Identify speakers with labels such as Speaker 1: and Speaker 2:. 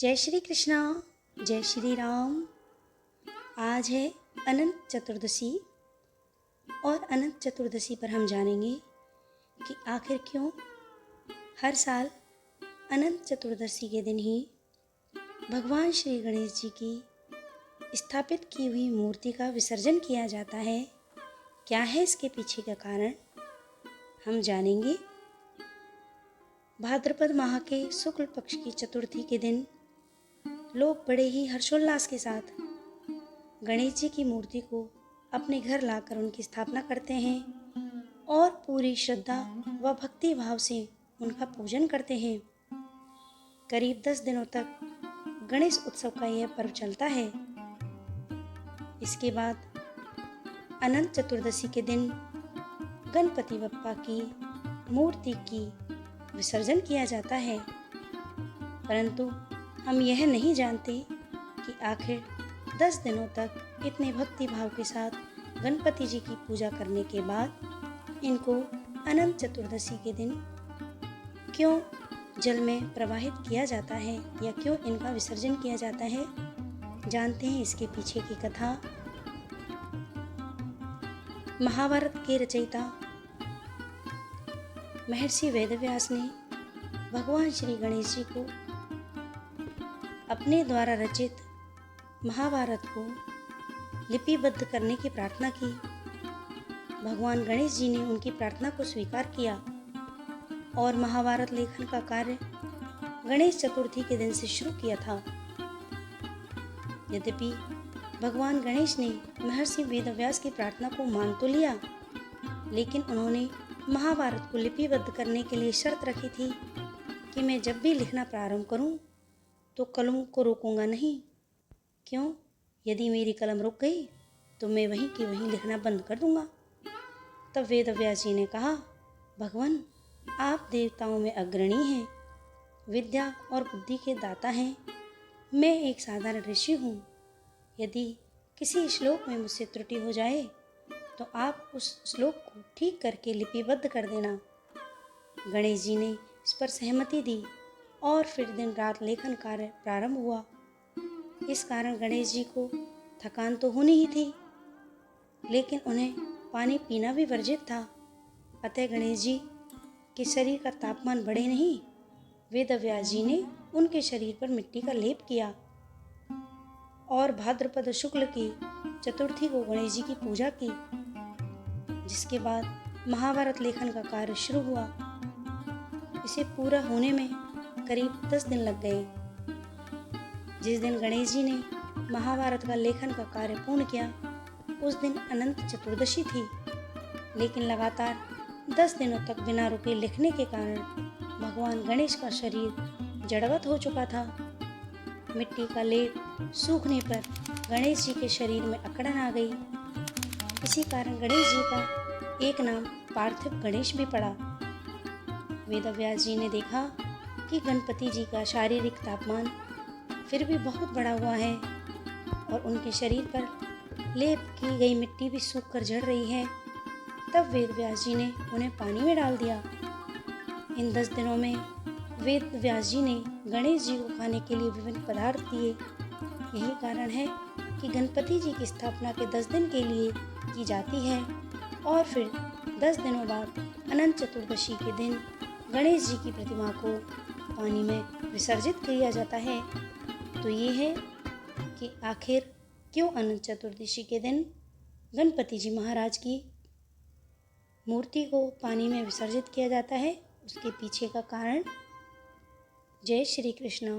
Speaker 1: जय श्री कृष्णा, जय श्री राम। आज है अनंत चतुर्दशी और अनंत चतुर्दशी पर हम जानेंगे कि आखिर क्यों हर साल अनंत चतुर्दशी के दिन ही भगवान श्री गणेश जी की स्थापित की हुई मूर्ति का विसर्जन किया जाता है। क्या है इसके पीछे का कारण, हम जानेंगे। भाद्रपद माह के शुक्ल पक्ष की चतुर्थी के दिन लोग बड़े ही हर्षोल्लास के साथ गणेश जी की मूर्ति को अपने घर लाकर उनकी स्थापना करते हैं और पूरी श्रद्धा व भक्ति भाव से उनका पूजन करते हैं। करीब 10 दिनों तक गणेश उत्सव का यह पर्व चलता है। इसके बाद अनंत चतुर्दशी के दिन गणपति बप्पा की मूर्ति की विसर्जन किया जाता है। परंतु हम यह नहीं जानते कि आखिर 10 दिनों तक इतने भक्ति भाव के साथ गणपति जी की पूजा करने के बाद इनको अनंत चतुर्दशी के दिन क्यों जल में प्रवाहित किया जाता है या क्यों इनका विसर्जन किया जाता है। जानते हैं इसके पीछे की कथा। महाभारत के रचयिता महर्षि वेदव्यास ने भगवान श्री गणेश जी को अपने द्वारा रचित महाभारत को लिपिबद्ध करने की प्रार्थना की। भगवान गणेश जी ने उनकी प्रार्थना को स्वीकार किया और महाभारत लेखन का कार्य गणेश चतुर्थी के दिन से शुरू किया था। यद्यपि भगवान गणेश ने महर्षि वेदव्यास की प्रार्थना को मान तो लिया, लेकिन उन्होंने महाभारत को लिपिबद्ध करने के लिए शर्त रखी थी कि मैं जब भी लिखना प्रारंभ करूं तो कलम को रोकूंगा नहीं। क्यों? यदि मेरी कलम रुक गई तो मैं वहीं की वहीं लिखना बंद कर दूंगा। तब वेदव्यास जी ने कहा, भगवान आप देवताओं में अग्रणी हैं, विद्या और बुद्धि के दाता हैं। मैं एक साधारण ऋषि हूँ। यदि किसी श्लोक में मुझसे त्रुटि हो जाए तो आप उस श्लोक को ठीक करके लिपिबद्ध कर देना। गणेश जी ने इस पर सहमति दी और फिर दिन रात लेखन कार्य प्रारंभ हुआ। इस कारण गणेश जी को थकान तो होनी ही थी, लेकिन उन्हें पानी पीना भी वर्जित था। अतः गणेश जी के शरीर का तापमान बढ़े नहीं, वेदव्यास जी ने उनके शरीर पर मिट्टी का लेप किया और भाद्रपद शुक्ल की चतुर्थी को गणेश जी की पूजा की। जिसके बाद महाभारत लेखन का कार्य शुरू हुआ। इसे पूरा होने में करीब 10 दिन लग गए। जिस दिन गणेश जी ने महाभारत का लेखन का कार्य पूर्ण किया उस दिन अनंत चतुर्दशी थी, लेकिन लगातार 10 दिनों तक बिना रुके लिखने के कारण भगवान गणेश का शरीर जड़वत हो चुका था। मिट्टी का लेप सूखने पर गणेश जी के शरीर में अकड़न आ गई। इसी कारण गणेश जी का एक नाम पार्थिव गणेश भी पड़ा। वेदव्यास जी ने देखा कि गणपति जी का शारीरिक तापमान फिर भी बहुत बढ़ा हुआ है और उनके शरीर पर लेप की गई मिट्टी भी सूख कर झड़ रही है। तब वेदव्यास जी ने उन्हें पानी में डाल दिया। इन 10 दिनों में वेदव्यास जी ने गणेश जी को खाने के लिए विभिन्न पदार्थ दिए। यही कारण है कि गणपति जी की स्थापना के 10 दिन के लिए की जाती है और फिर 10 दिनों बाद अनंत चतुर्दशी के दिन गणेश जी की प्रतिमा को पानी में विसर्जित किया जाता है। तो ये है कि आखिर क्यों अनंत चतुर्दशी के दिन गणपति जी महाराज की मूर्ति को पानी में विसर्जित किया जाता है, उसके पीछे का कारण। जय श्री कृष्ण।